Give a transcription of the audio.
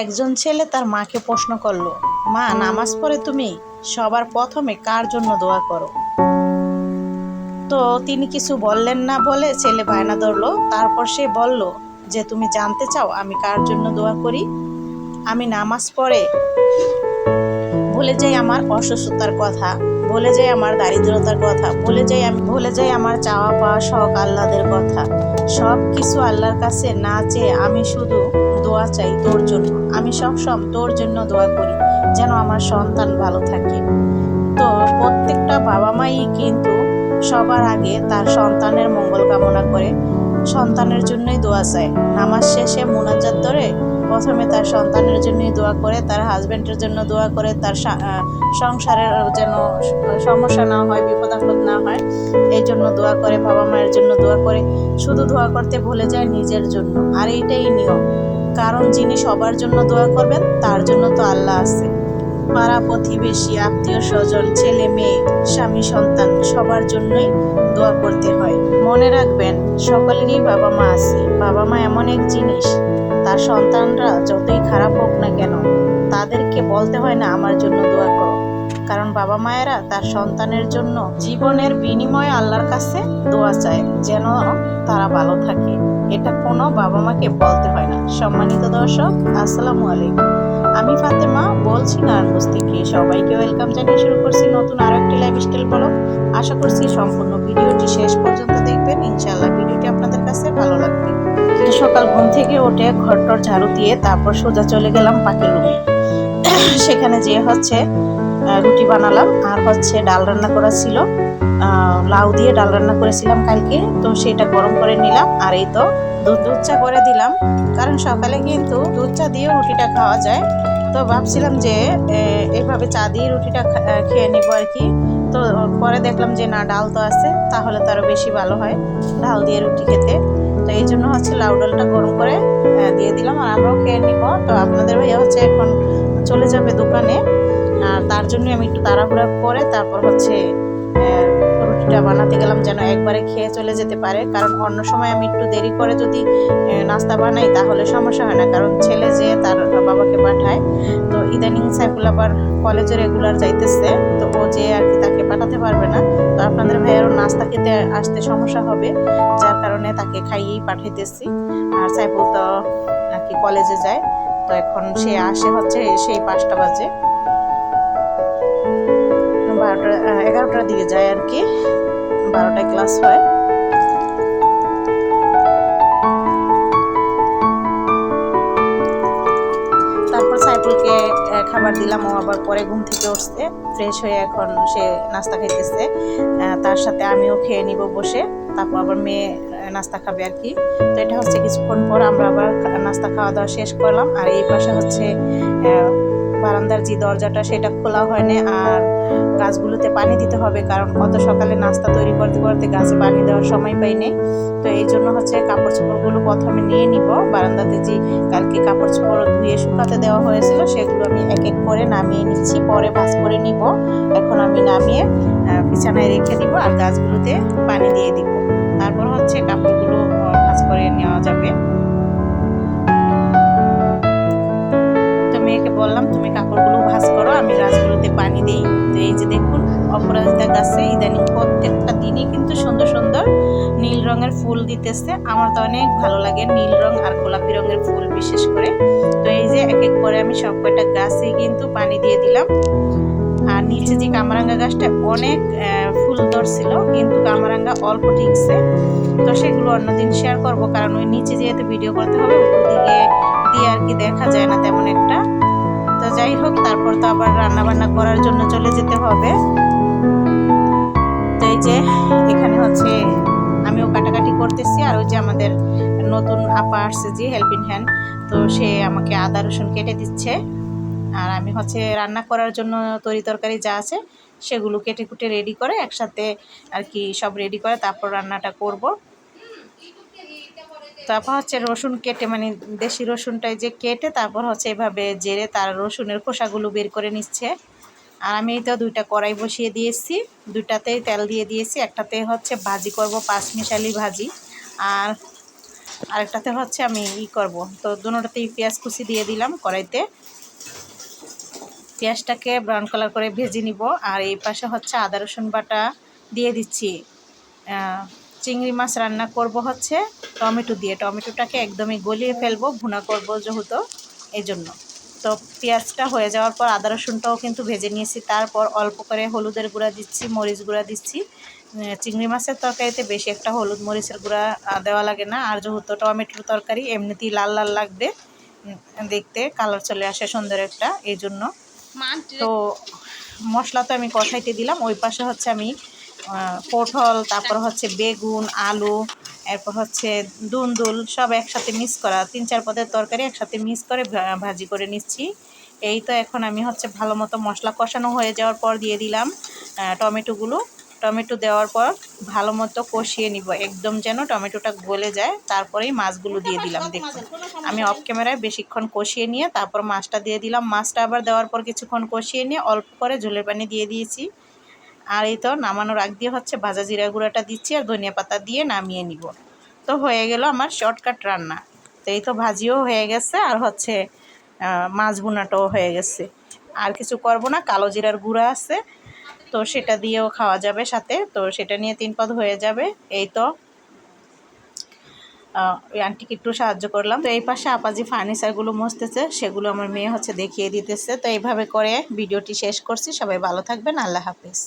একজন ছেলে তার মাকে প্রশ্ন করলো, মা, নামাজ পড়ে তুমি সবার প্রথমে কার জন্য দোয়া করো? তো তিনি কিছু বললেন না বলে ছেলে বায়না ধরলো। তারপর সে বলল যে, তুমি জানতে চাও আমি কার জন্য দোয়া করি? আমি নামাজ পড়ে ভুলে যাই আমার অসুস্থতার কথা, ভুলে যাই আমার দারিদ্রতার কথা, ভুলে যাই আমার চাওয়া পাওয়া শখ আহ্লাদের কথা। সব কিছু আল্লাহর কাছে না চেয়ে আমি শুধু দোয়া চাই তোর জন্য। আমি সবসময় তোর জন্য দোয়া করি যেন আমার সন্তান ভালো থাকে। তো প্রত্যেকটা বাবা মাই কিন্তু সবার আগে তার সন্তানের মঙ্গল কামনা করে, সন্তানের জন্যই দোয়া চায়। নামাজ শেষে মোনাজাত ধরে প্রথমে তার সন্তানের জন্যই দোয়া করে, তার হাজব্যান্ডের জন্য দোয়া করে, তার সংসারের যেন সমস্যা না হয়, বিপদ আপদ না হয়, এই জন্য দোয়া করে, বাবা মায়ের জন্য দোয়া করে। শুধু দোয়া করতে ভুলে যায় নিজের জন্য। আর এইটাই নিয়ম, কারণ যিনি সবার জন্য দোয়া করবেন তার জন্য তো আল্লাহ আছে। পাড়া প্রতিবেশী, আত্মীয় স্বজন, ছেলে মেয়ে, স্বামী সন্তান সবার জন্যই দোয়া করতে হয়। মনে রাখবেন, সকলেরই বাবা মা আছে। বাবা মা এমন এক জিনিস, তার সন্তানরা যতই খারাপ হোক না কেন তাদেরকে বলতে হয় না আমার জন্য দোয়া করো, কারণ বাবা মায়েরা তার সন্তানের জন্য জীবনের বিনিময়ে আল্লাহর কাছে দোয়া চায় যেন তারা ভালো থাকে। এটা কোনো বাবা মাকে বলতে হয় না। সম্মানিত দর্শক, আসসালামু আলাইকুম। আমি ফাতেমা বলছি নারায়ণগঞ্জ থেকে। সবাইকে ওয়েলকাম জানিয়ে শুরু করছি নতুন আরো একটি লাইফস্টাইল ব্লগ। আশা করছি সম্পূর্ণ ভিডিওটি শেষ পর্যন্ত দেখবেন। ইনশাআল্লাহ ভিডিওটি আপনাদের কাছে ভালো লাগবে। সকাল ঘুম থেকে উঠে ঘরটর ঝাড়ু দিয়ে তারপর সোজা চলে গেলাম পাখির রুমে। সেখানে যে রুটি বানালাম, আর ডাল রান্না করা ছিল, লাউ দিয়ে ডাল রান্না করেছিলাম কালকে, তো সেটা গরম করে নিলাম। আর এই তো দুধ চা করে দিলাম, কারণ সকালে কিন্তু দুধ চা দিয়েও রুটিটা খাওয়া যায়। তো ভাবছিলাম যে এইভাবে চা দিয়ে রুটিটা খেয়ে নিবো আর কি। তো পরে দেখলাম যে না, ডাল তো আছে, তাহলে তো আরো বেশি ভালো হয় ডাল দিয়ে রুটি খেতে। তো এই জন্য লাউ ডালটা গরম করে দিয়ে দিলাম, আর আমরাও খেয়ে নিব। তো আপনাদের ভাইয়া এখন চলে যাবে দোকানে, আর তার জন্য আমি একটু তাড়াহুড়া করে তারপর রুটিটা বানাতে গেলাম যেন একবারে খেয়ে চলে যেতে পারে। কারণ অন্য সময় আমি একটু দেরি করে যদি নাস্তা বানাই তাহলে সমস্যা হয় না, কারণ ছেলে যে তার বাবাকে পাঠায়। তো ইদানিং সাইফুল আবার কলেজে রেগুলার যাইতেছে, তো ও যে আর কি তাকে পাঠাতে পারবে না। তো আপনাদের ভাইয়েরও নাস্তা খেতে আসতে সমস্যা হবে, যার কারণে তাকে খাইয়েই পাঠাইতেছি। আর সাইফুল তো আর কি কলেজে যায়, তো এখন সে আসে সেই 5টা বাজে, 11টার দিকে যায় আর কি, 12টায় ক্লাস হয়। তারপর সাইফুলকে খাবার দিলাম, ও আবার পরে ঘুম থেকে উঠছে, ফ্রেশ হয়ে এখন সে নাস্তা খাইতেছে। তার সাথে আমিও খেয়ে নিব বসে, তারপর আবার মেয়ে নাস্তা খাবে আর কি। তো এটা কিছুক্ষণ পর আমরা আবার নাস্তা খাওয়া দাওয়া শেষ করলাম। আর এই পাশে বারান্দার যে দরজাটা সেটা খোলা হয়নি, আর গাছগুলোতে পানি দিতে হবে, কারণ অত সকালে নাস্তা তৈরি করতে করতে গাছে পানি দেওয়ার সময় পাই নেই। তো এই জন্য কাপড় চোপড়গুলো প্রথমে নিয়ে নিব। বারান্দাতে যে কালকে কাপড় চোপড় ধুয়ে শুকাতে দেওয়া হয়েছিল সেগুলো আমি এক এক করে নামিয়ে নিচ্ছি, পরে ভাঁজ করে নিব। এখন আমি নামিয়ে বিছানায় রেখে দিব, আর গাছগুলোতে পানি দিয়ে দিব। তারপর কাপড়গুলো ভাঁজ করে নেওয়া যাবে। তো মেয়েকে বললাম, তুমি কাপড়গুলো ভাঁজ করো, আমি গাছগুলোতে পানি দিই। তো এই যে দেখুন, অপরাজিতা গাছে ইদানিং প্রত্যেকটা দিনই কিন্তু সুন্দর সুন্দর নীল রঙের ফুল দিতেছে। আমার তো অনেক ভালো লাগে নীল রং আর গোলাপি রঙের ফুল বিশেষ করে। তো এই যে এক এক করে আমি সব কয়টা গাছে কিন্তু পানি দিয়ে দিলাম। আর নিচে যে কামরাঙ্গা গাছটা অনেক ফুল ধরছিল, কিন্তু কামরাঙ্গা অল্প ঠিকছে। তো সেগুলো অন্যদিন শেয়ার করব, কারণ ওই নিচে যেহেতু ভিডিও করতে হবে, উপর দিকে দিয়ে আর কি দেখা যায় না তেমন একটা। তো যাই হোক, তারপর তো আবার রান্না বান্না করার জন্য চলে যেতে হবে। তো এই যে এখানে আমিও কাটাকাটি করতেছি, আর ওই যে আমাদের নতুন আপা আসছে যে হেল্পিং হ্যান্ড, তো সে আমাকে আদা রসুন কেটে দিচ্ছে। আর আমি রান্না করার জন্য তরি তরকারি যা আছে সেগুলো কেটে কুটে রেডি করে একসাথে আর কি সব রেডি করে তারপর রান্নাটা করব। তারপর রসুন কেটে, মানে দেশি রসুনটাই যে কেটে তারপর এভাবে জেরে তার রসুনের খোসাগুলো বের করে নিচ্ছে। আর আমি তো 2টা কড়াই বসিয়ে দিয়েছি, 2টাতেই তেল দিয়ে দিয়েছি। একটাতে ভাজি করব, 5 মিশালি ভাজি, আর আরেকটাতে হচ্ছে আমি করব। তো দুটোতেই পেঁয়াজ কুচি দিয়ে দিলাম কড়াইতে। পেঁয়াজটাকে ব্রাউন কালার করে ভেজে নিব। আর এই পাশে হচ্ছে আদা রসুন বাটা দিয়ে দিচ্ছি। চিংড়ি মাছ রান্না করব হচ্ছে টমেটো দিয়ে। টমেটোটাকে একদমই গলিয়ে ফেলবো, ভুনা করব যেহেতু, এই জন্য। তো পেঁয়াজটা হয়ে যাওয়ার পর আদা রসুনটাও কিন্তু ভেজে নিয়েছি। তারপর অল্প করে হলুদের গুঁড়া দিচ্ছি, মরিচ গুঁড়া দিচ্ছি। চিংড়ি মাছের তরকারিতে বেশি একটা হলুদ মরিচের গুঁড়া দেওয়া লাগে না। আর যেহেতু টমেটোর তরকারি এমনিতেই লাল লাল লাগবে, দেখতে কালার চলে আসে সুন্দর একটা, এই জন্য। তো মশলা তো আমি কষাইতে দিলাম। ওই পাশে হচ্ছে আমি পটল, তারপর হচ্ছে বেগুন, আলু, এরপর হচ্ছে দুন্দুল সব একসাথে মিক্স করা, 3-4 পদের তরকারি একসাথে মিক্স করে ভাজি করে নিচ্ছি। এই তো এখন আমি হচ্ছে ভালো মতো মশলা কষানো হয়ে যাওয়ার পর দিয়ে দিলাম টমেটোগুলো। টমেটো দেওয়ার পর ভালো মতো কষিয়ে নিব, একদম যেন টমেটোটা গলে যায়। তারপরেই মাছগুলো দিয়ে দিলাম। দেখুন আমি অফ ক্যামেরায় বেশিক্ষণ কষিয়ে নিয়ে তারপর মাছটা দিয়ে দিলাম। মাছটা আবার দেওয়ার পর কিছুক্ষণ কষিয়ে নিয়ে অল্প করে ঝোলের পানি দিয়ে দিয়েছি। আর এই তো নামানোর আগ দিয়ে হচ্ছে ভাজা জিরা গুঁড়াটা দিচ্ছি আর ধনিয়া পাতা দিয়ে নামিয়ে নিব। তো হয়ে গেল আমার শর্টকাট রান্না। তো এই তো ভাজিও হয়ে গেছে আর হচ্ছে মাছ ভুনাটাও হয়ে গেছে। আর কিছু করব না, কালো জিরার গুঁড়া আছে, তো সেটা দিয়েও খাওয়া যাবে সাথে। তো সেটা নিয়ে 3 পদ হয়ে যাবে। এই তো ওই আন্টিকে একটু সাহায্য করলাম। তো এই পাশে আপাজি ফার্নিচারগুলো মুছতেছে, সেগুলো আমার মেয়ে হচ্ছে দেখিয়ে দিতেছে। তো এইভাবে করে ভিডিওটি শেষ করছি। সবাই ভালো থাকবেন, আল্লাহ হাফেজ।